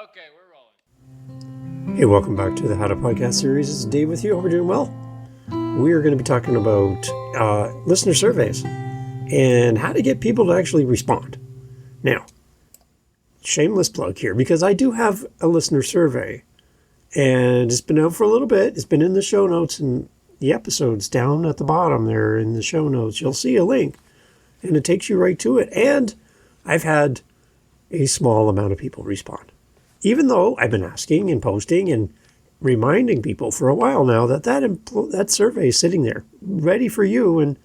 Okay, we're rolling. Hey, welcome back to the How to Podcast series. It's Dave with you. Hope you're doing well. We are going to be talking about listener surveys and how to get people to actually respond. Now, shameless plug here because I do have a listener survey and it's been out for a little bit. It's been in the show notes and the episodes down at the bottom there in the show notes. You'll see a link and it takes you right to it. And I've had a small amount of people respond. Even though I've been asking and posting and reminding people for a while now that survey is sitting there ready for you, and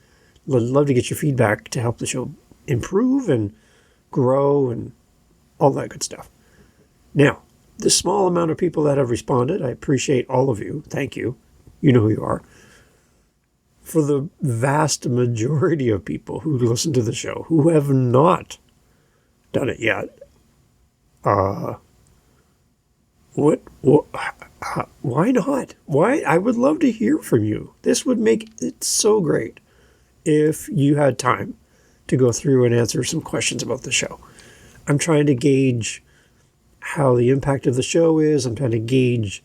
I'd love to get your feedback to help the show improve and grow and all that good stuff. Now, the small amount of people that have responded, I appreciate all of you. Thank you. You know who you are. For the vast majority of people who listen to the show who have not done it yet, why not? Why? I would love to hear from you. This would make it so great if you had time to go through and answer some questions about the show. I'm trying to gauge how the impact of the show is. I'm trying to gauge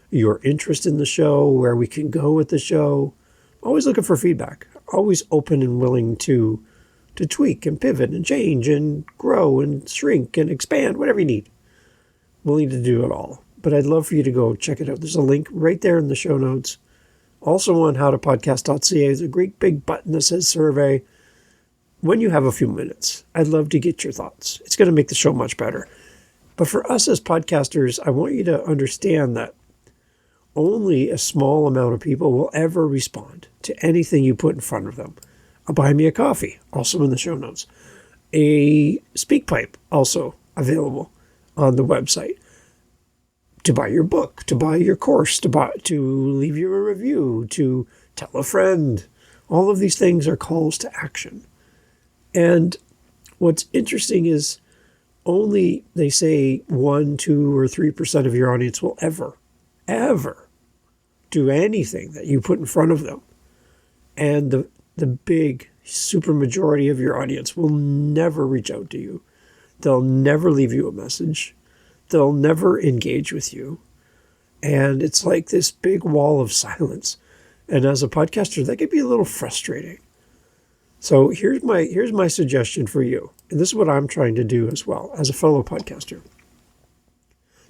your interest in the show, where we can go with the show. I'm always looking for feedback. Always open and willing to tweak and pivot and change and grow and shrink and expand, whatever you need. Willing to do it all. But I'd love for you to go check it out. There's a link right there in the show notes. Also on howtopodcast.ca, there's a great big button that says survey. When you have a few minutes, I'd love to get your thoughts. It's going to make the show much better. But for us as podcasters, I want you to understand that only a small amount of people will ever respond to anything you put in front of them. A buy me a coffee, also in the show notes. A speak pipe, also available on the website. To buy your book, to buy your course, to leave you a review, to tell a friend. All of these things are calls to action. And what's interesting is only, they say, 1, 2, or 3% of your audience will ever do anything that you put in front of them. And the big super majority of your audience will never reach out to you. They'll never leave you a message. They'll never engage with you. And it's like this big wall of silence. And as a podcaster, that could be a little frustrating. So here's my suggestion for you. And this is what I'm trying to do as well as a fellow podcaster.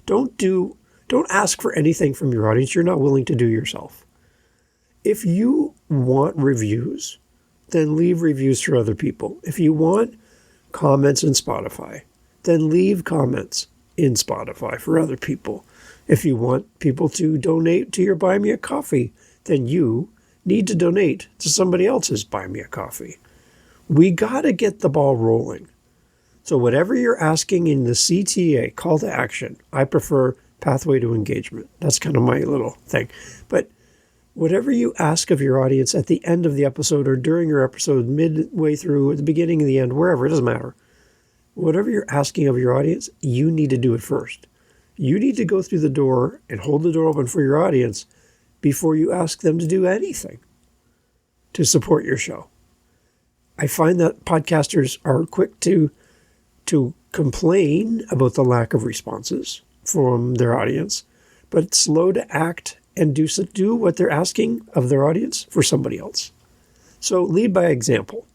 Don't ask for anything from your audience you're not willing to do yourself. If you want reviews, then leave reviews for other people. If you want comments in Spotify, then leave comments in Spotify for other people. If you want people to donate to your Buy Me a Coffee, then you need to donate to somebody else's Buy Me a Coffee. We got to get the ball rolling. So whatever you're asking in the CTA, call to action, I prefer pathway to engagement. That's kind of my little thing. But whatever you ask of your audience at the end of the episode or during your episode, midway through, at the beginning of the end, wherever, it doesn't matter. Whatever you're asking of your audience, you need to do it first. You need to go through the door and hold the door open for your audience before you ask them to do anything to support your show. I find that podcasters are quick to complain about the lack of responses from their audience, but slow to act and do what they're asking of their audience for somebody else. So lead by example.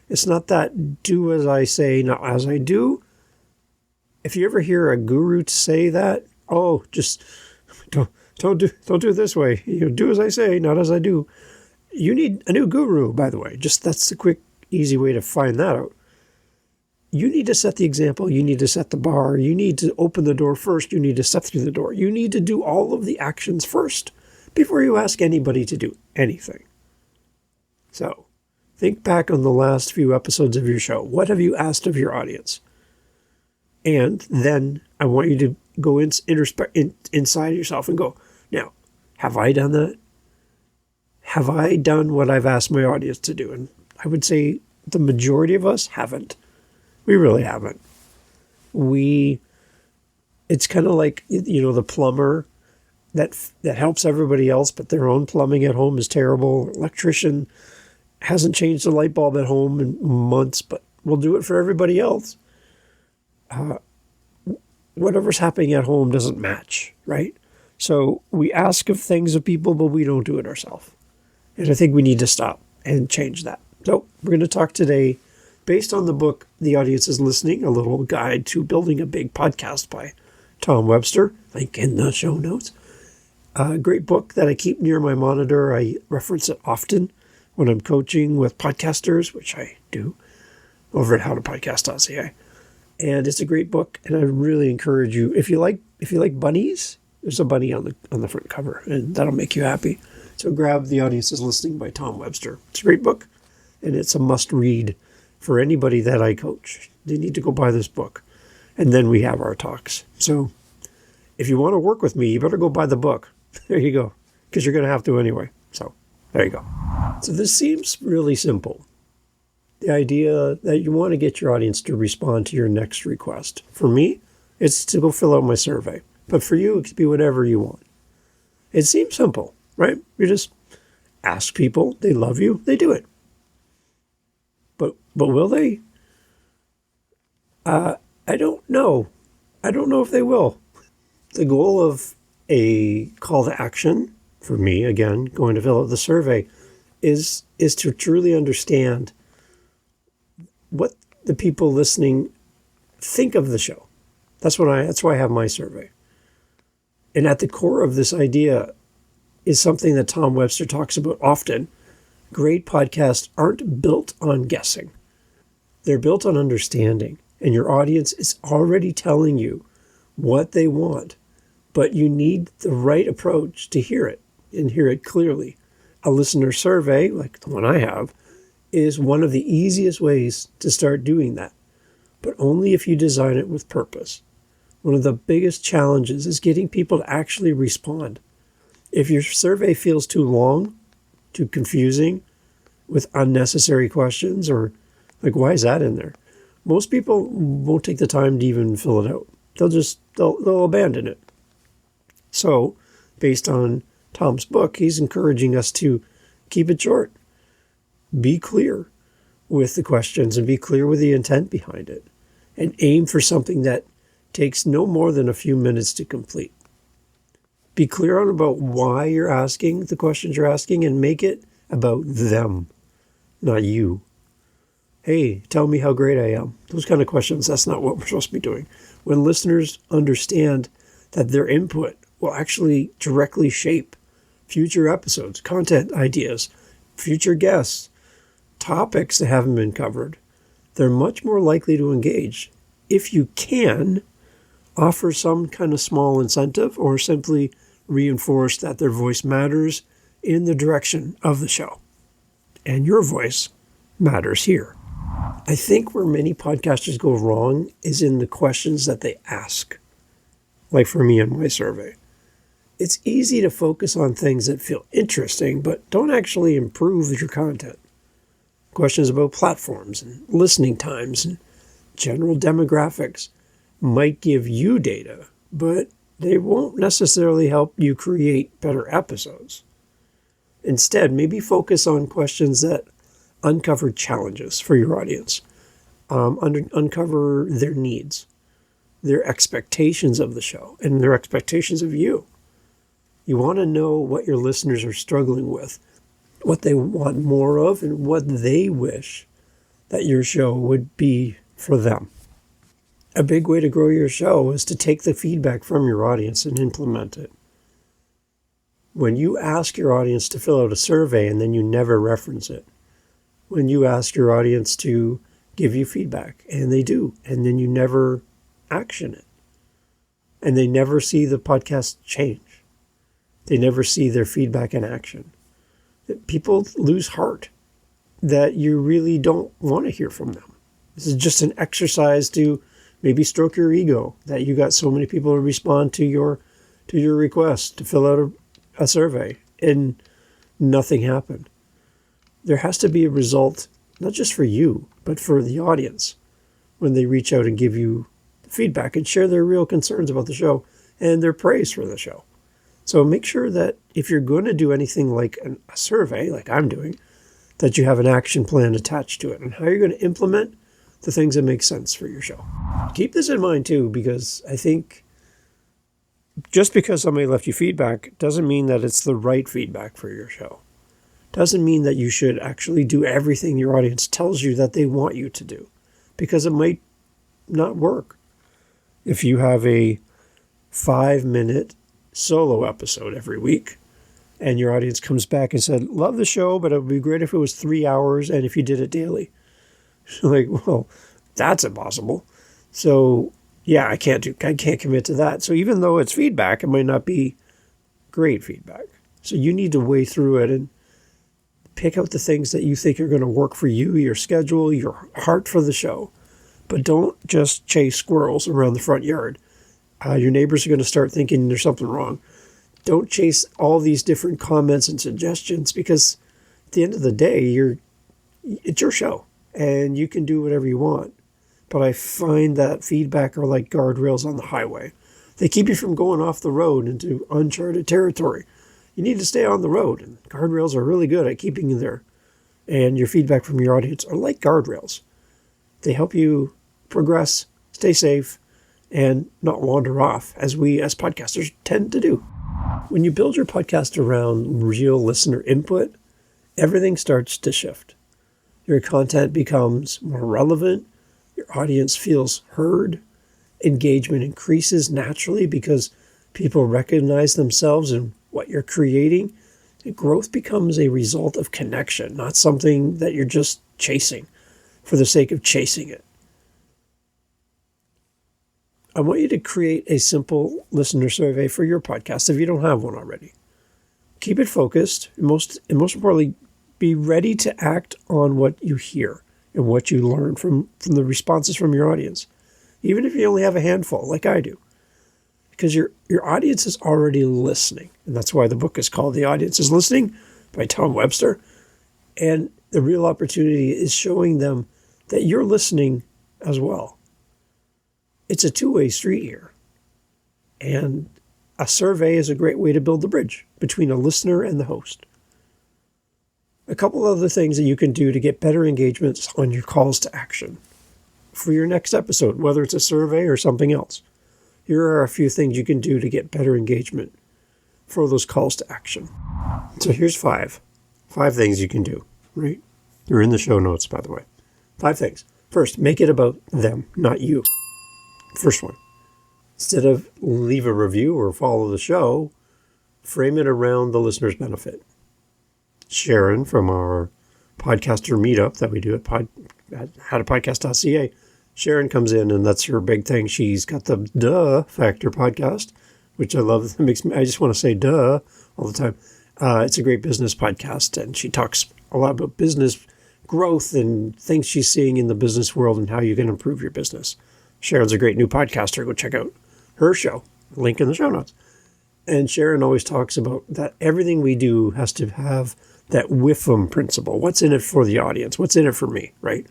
It's not that do as I say, not as I do. If you ever hear a guru say that, just don't do it this way. Do as I say, not as I do. You need a new guru, by the way. That's the quick, easy way to find that out. You need to set the example. You need to set the bar. You need to open the door first. You need to step through the door. You need to do all of the actions first before you ask anybody to do anything. So think back on the last few episodes of your show. What have you asked of your audience? And then I want you to go inside yourself and go, now, have I done that? Have I done what I've asked my audience to do? And I would say the majority of us haven't. We really haven't. It's kind of like, the plumber that helps everybody else, but their own plumbing at home is terrible. Electrician hasn't changed the light bulb at home in months, but will do it for everybody else. whatever's happening at home doesn't match, right? So we ask of things of people, but we don't do it ourselves. And I think we need to stop and change that. So we're going to talk today based on the book, The Audience is Listening, a little guide to building a big podcast by Tom Webster. Link in the show notes. A great book that I keep near my monitor. I reference it often when I'm coaching with podcasters, which I do over at howtopodcast.ca. And it's a great book, and I really encourage you, if you like bunnies, there's a bunny on the front cover, and that'll make you happy. So grab The Audience is Listening by Tom Webster. It's a great book, and it's a must-read for anybody that I coach. They need to go buy this book, and then we have our talks. So if you want to work with me, you better go buy the book. There you go, because you're going to have to anyway. So there you go. So this seems really simple. The idea that you want to get your audience to respond to your next request. For me, it's to go fill out my survey. But for you, it could be whatever you want. It seems simple, right? You just ask people, they love you, they do it. But will they? I don't know. I don't know if they will. The goal of a call to action, for me, again, going to fill out the survey, is to truly understand what the people listening think of the show. That's why I have my survey. And at the core of this idea is something that Tom Webster talks about often. Great podcasts aren't built on guessing. They're built on understanding. And your audience is already telling you what they want. But you need the right approach to hear it and hear it clearly. A listener survey, like the one I have, is one of the easiest ways to start doing that, but only if you design it with purpose. One of the biggest challenges is getting people to actually respond. If your survey feels too long, too confusing, with unnecessary questions, or like, why is that in there? Most people won't take the time to even fill it out. They'll abandon it. So, based on Tom's book, he's encouraging us to keep it short. Be clear with the questions and be clear with the intent behind it, and aim for something that takes no more than a few minutes to complete. Be clear on about why you're asking the questions you're asking, and make it about them, not you. Hey, tell me how great I am. Those kind of questions, that's not what we're supposed to be doing. When listeners understand that their input will actually directly shape future episodes, content ideas, future guests, topics that haven't been covered, they're much more likely to engage. If you can, offer some kind of small incentive or simply reinforce that their voice matters in the direction of the show. And your voice matters here. I think where many podcasters go wrong is in the questions that they ask. Like for me in my survey. It's easy to focus on things that feel interesting, but don't actually improve your content. Questions about platforms and listening times and general demographics might give you data, but they won't necessarily help you create better episodes. Instead, maybe focus on questions that uncover challenges for your audience, uncover their needs, their expectations of the show, and their expectations of you. You want to know what your listeners are struggling with, what they want more of, and what they wish that your show would be for them. A big way to grow your show is to take the feedback from your audience and implement it. When you ask your audience to fill out a survey and then you never reference it, when you ask your audience to give you feedback and they do, and then you never action it, and they never see the podcast change, they never see their feedback in action, people lose heart that you really don't want to hear from them. This is just an exercise to maybe stroke your ego that you got so many people to respond to your request to fill out a survey and nothing happened. There has to be a result, not just for you, but for the audience when they reach out and give you feedback and share their real concerns about the show and their praise for the show. So make sure that if you're going to do anything like a survey, like I'm doing, that you have an action plan attached to it. And how you're going to implement the things that make sense for your show. Keep this in mind too, because I think just because somebody left you feedback doesn't mean that it's the right feedback for your show. Doesn't mean that you should actually do everything your audience tells you that they want you to do, because it might not work. If you have a 5-minute solo episode every week and your audience comes back and said, love the show, but it would be great if it was 3 hours and if you did it daily. Like, well, that's impossible. So yeah, I can't commit to that. So even though it's feedback, it might not be great feedback. So you need to weigh through it and pick out the things that you think are going to work for you, your schedule, your heart for the show. But don't just chase squirrels around the front yard. Your neighbors are going to start thinking there's something wrong. Don't chase all these different comments and suggestions, because at the end of the day, it's your show and you can do whatever you want. But I find that feedback are like guardrails on the highway. They keep you from going off the road into uncharted territory. You need to stay on the road, and guardrails are really good at keeping you there. And your feedback from your audience are like guardrails. They help you progress, stay safe, and not wander off, as we as podcasters tend to do. When you build your podcast around real listener input, everything starts to shift. Your content becomes more relevant, your audience feels heard, engagement increases naturally because people recognize themselves in what you're creating, and growth becomes a result of connection, not something that you're just chasing for the sake of chasing it. I want you to create a simple listener survey for your podcast if you don't have one already. Keep it focused, and most importantly, be ready to act on what you hear and what you learn from the responses from your audience, even if you only have a handful, like I do. Because your audience is already listening. And that's why the book is called The Audience is Listening by Tom Webster. And the real opportunity is showing them that you're listening as well. It's a two-way street here. And a survey is a great way to build the bridge between a listener and the host. A couple other things that you can do to get better engagements on your calls to action for your next episode, whether it's a survey or something else. Here are a few things you can do to get better engagement for those calls to action. So here's 5 things you can do, right? They're in the show notes, by the way. 5 things. First, make it about them, not you. First one. Instead of leave a review or follow the show, frame it around the listener's benefit. Sharon from our podcaster meetup that we do at howtopodcast.ca, Sharon comes in, and that's her big thing. She's got the Duh Factor podcast, which I love. It makes me, I just want to say duh all the time. It's a great business podcast, and she talks a lot about business growth and things she's seeing in the business world and how you can improve your business. Sharon's a great new podcaster. Go check out her show. Link in the show notes. And Sharon always talks about that everything we do has to have that WIFM principle. What's in it for the audience? What's in it for me, right?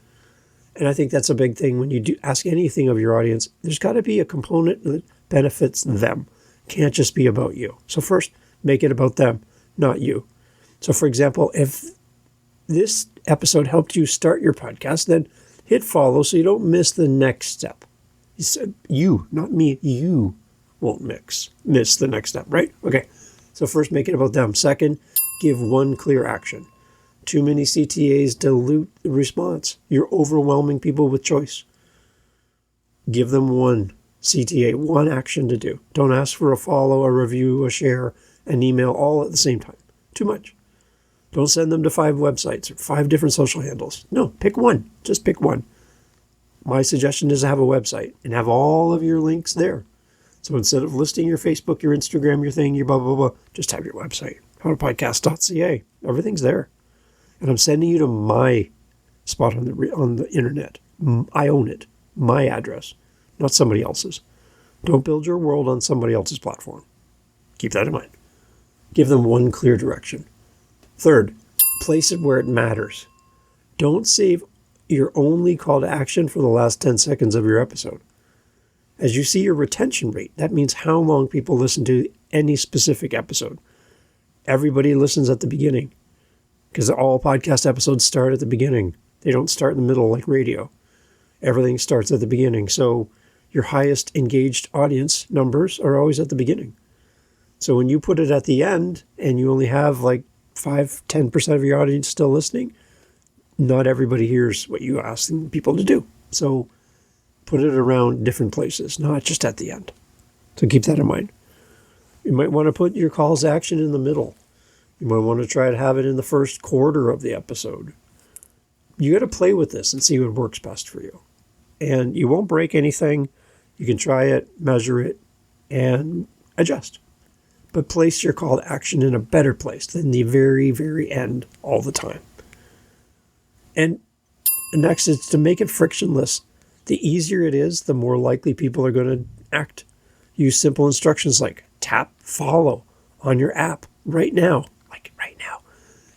And I think that's a big thing when you do ask anything of your audience. There's got to be a component that benefits them. Can't just be about you. So first, make it about them, not you. So for example, if this episode helped you start your podcast, then hit follow so you don't miss the next step. He said, you, not me, you won't miss the next step, right? Okay, so first, make it about them. Second, give one clear action. Too many CTAs dilute the response. You're overwhelming people with choice. Give them one CTA, one action to do. Don't ask for a follow, a review, a share, an email all at the same time. Too much. Don't send them to 5 websites or 5 different social handles. No, pick one. Just pick one. My suggestion is to have a website and have all of your links there. So instead of listing your Facebook, your Instagram, your thing, your blah, blah, blah, just have your website, howtopodcast.ca. Everything's there. And I'm sending you to my spot on the internet. I own it. My address, not somebody else's. Don't build your world on somebody else's platform. Keep that in mind. Give them one clear direction. Third, place it where it matters. Don't save your only call to action for the last 10 seconds of your episode. As you see your retention rate, that means how long people listen to any specific episode. Everybody listens at the beginning because all podcast episodes start at the beginning. They don't start in the middle like radio. Everything starts at the beginning. So your highest engaged audience numbers are always at the beginning. So when you put it at the end and you only have like 5-10% of your audience still listening, not everybody hears what you asking people to do. So put it around different places, not just at the end. So keep that in mind. You might want to put your calls to action in the middle. You might want to try to have it in the first quarter of the episode. You got to play with this and see what works best for you. And you won't break anything. You can try it, measure it, and adjust. But place your call to action in a better place than the very, very end all the time. And next is to make it frictionless. The easier it is, the more likely people are going to act. Use simple instructions like tap follow on your app right now. Like right now.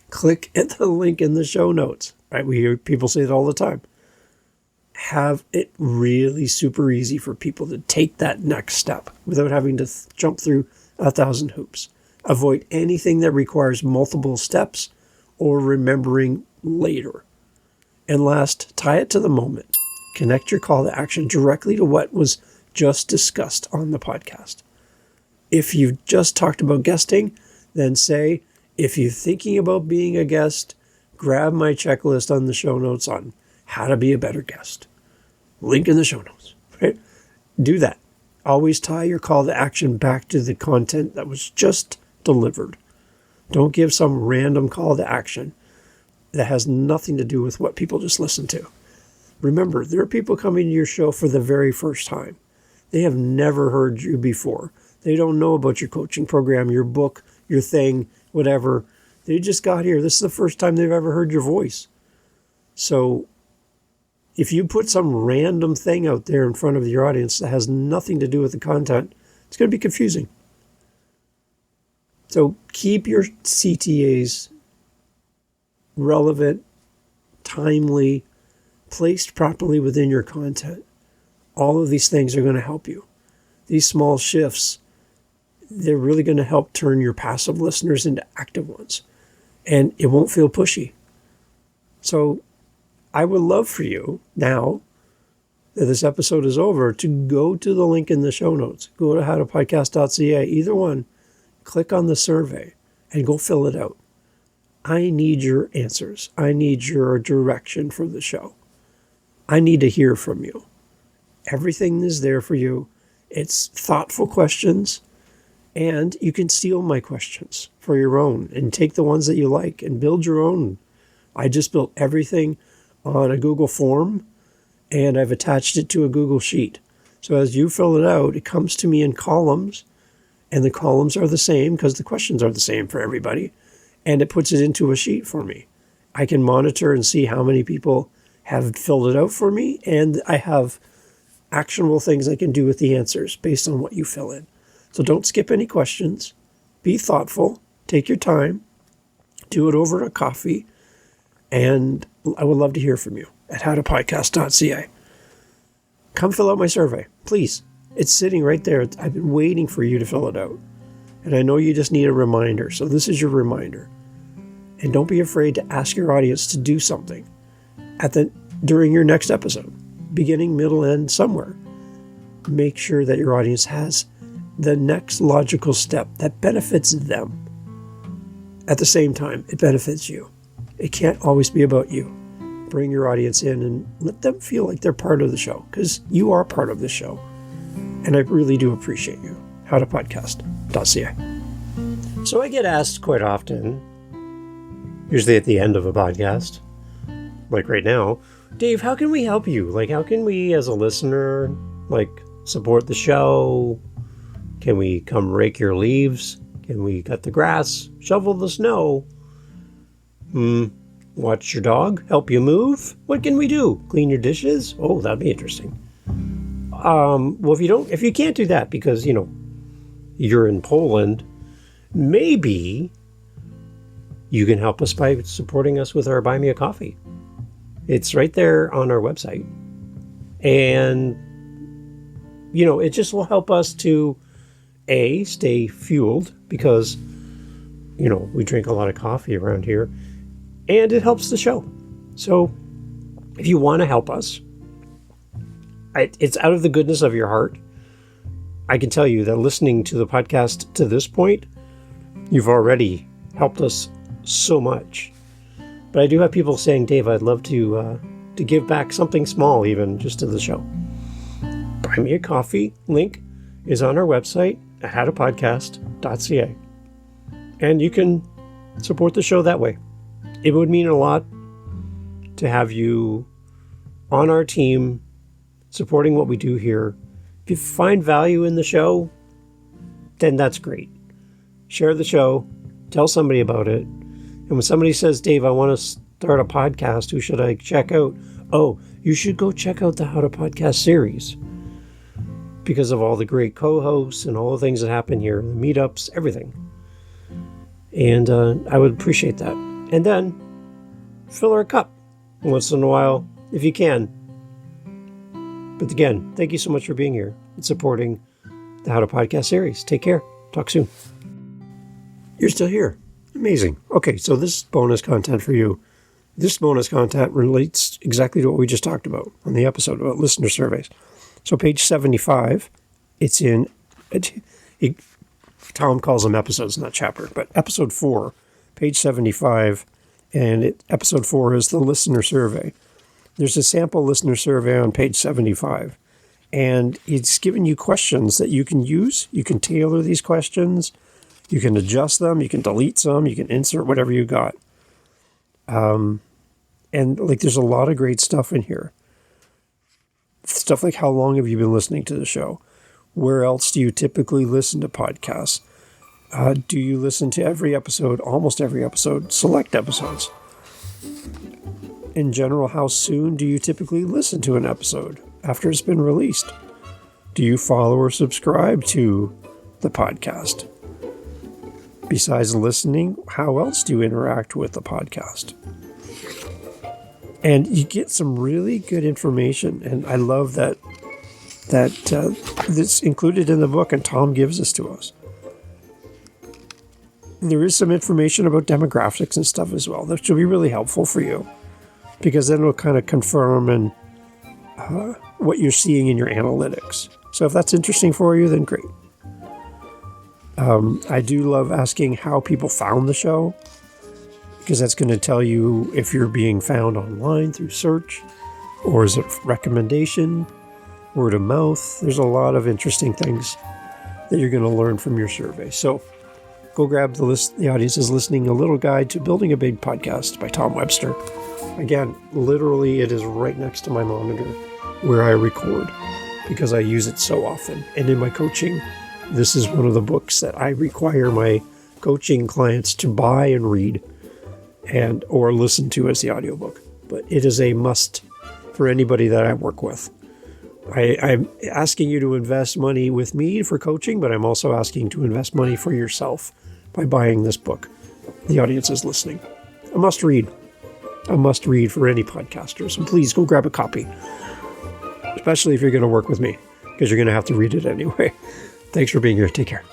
Click at the link in the show notes. Right? We hear people say it all the time. Have it really super easy for people to take that next step without having to jump through 1,000 hoops. Avoid anything that requires multiple steps or remembering later. And last, tie it to the moment. Connect your call to action directly to what was just discussed on the podcast. If you've just talked about guesting, then say, if you're thinking about being a guest, grab my checklist on the show notes on how to be a better guest. Link in the show notes, right? Do that. Always tie your call to action back to the content that was just delivered. Don't give some random call to action that has nothing to do with what people just listened to. Remember, there are people coming to your show for the very first time. They have never heard you before. They don't know about your coaching program, your book, your thing, whatever. They just got here. This is the first time they've ever heard your voice. So if you put some random thing out there in front of your audience that has nothing to do with the content, it's going to be confusing. So keep your CTAs relevant, timely, placed properly within your content. All of these things are going to help you. These small shifts, they're really going to help turn your passive listeners into active ones. And it won't feel pushy. So I would love for you, now that this episode is over, to go to the link in the show notes. Go to howtopodcast.ca, either one. Click on the survey and go fill it out. I need your answers. I need your direction for the show. I need to hear from you. Everything is there for you. It's thoughtful questions, and you can steal my questions for your own and take the ones that you like and build your own. I just built everything on a Google form, and I've attached it to a Google sheet. So as you fill it out, it comes to me in columns, and the columns are the same because the questions are the same for everybody, and it puts it into a sheet for me. I can monitor and see how many people have filled it out for me, and I have actionable things I can do with the answers based on what you fill in. So don't skip any questions. Be thoughtful. Take your time. Do it over a coffee. And I would love to hear from you at howtopodcast.ca. Come fill out my survey, please. It's sitting right there. I've been waiting for you to fill it out. And I know you just need a reminder. So this is your reminder. And don't be afraid to ask your audience to do something during your next episode. Beginning, middle, end, somewhere. Make sure that your audience has the next logical step that benefits them. At the same time, it benefits you. It can't always be about you. Bring your audience in and let them feel like they're part of the show, because you are part of the show. And I really do appreciate you. howtopodcast.ca. So I get asked quite often, usually at the end of a podcast, like right now, Dave, how can we help you? Like, how can we, as a listener, support the show? Can we come rake your leaves? Can we cut the grass? Shovel the snow? Watch your dog? Help you move? What can we do? Clean your dishes? Oh, that'd be interesting. Well, if you can't do that because, you're in Poland, maybe you can help us by supporting us with our Buy Me a Coffee. It's right there on our website. And, it just will help us to, A, stay fueled because, we drink a lot of coffee around here. And it helps the show. So if you want to help us, it's out of the goodness of your heart. I can tell you that listening to the podcast to this point, you've already helped us so much. But I do have people saying, Dave, I'd love to give back something small, even just to the show. Buy me a coffee link is on our website, howtopodcast.ca. And you can support the show that way. It would mean a lot to have you on our team supporting what we do here. If you find value in the show, then that's great. Share the show, tell somebody about it. And when somebody says, Dave, I want to start a podcast, who should I check out? Oh, you should go check out the How to Podcast series because of all the great co-hosts and all the things that happen here, the meetups, everything. And I would appreciate that. And then fill our cup once in a while if you can. But again, thank you so much for being here and supporting the How to Podcast series. Take care. Talk soon. You're still here. Amazing. Okay, so this is bonus content for you. This bonus content relates exactly to what we just talked about on the episode about listener surveys. So page 75, it's in, Tom calls them episodes, not chapter, but episode 4, page 75, and episode 4 is the listener survey. There's a sample listener survey on page 75, and it's giving you questions that you can use. You can tailor these questions. You can adjust them. You can delete some. You can insert whatever you got. And like, there's a lot of great stuff in here. Stuff like, how long have you been listening to the show? Where else do you typically listen to podcasts? Do you listen to every episode, almost every episode, select episodes? In general, how soon do you typically listen to an episode after it's been released? Do you follow or subscribe to the podcast? Besides listening, how else do you interact with the podcast? And you get some really good information. And I love that that's included in the book and Tom gives this to us. There is some information about demographics and stuff as well that should be really helpful for you, because then it'll kind of confirm and what you're seeing in your analytics. So if that's interesting for you, then great. I do love asking how people found the show, because that's going to tell you if you're being found online through search, or is it recommendation, word of mouth. There's a lot of interesting things that you're going to learn from your survey. So go grab the audience is listening, A Little Guide to Building a Big Podcast by Tom Webster. Again, literally it is right next to my monitor where I record, because I use it so often. And in my coaching, this is one of the books that I require my coaching clients to buy and read or listen to as the audiobook. But it is a must for anybody that I work with. I'm asking you to invest money with me for coaching, but I'm also asking to invest money for yourself by buying this book. The audience is listening. A must read. A must read for any podcaster. So please go grab a copy, especially if you're going to work with me, because you're going to have to read it anyway. Thanks for being here. Take care.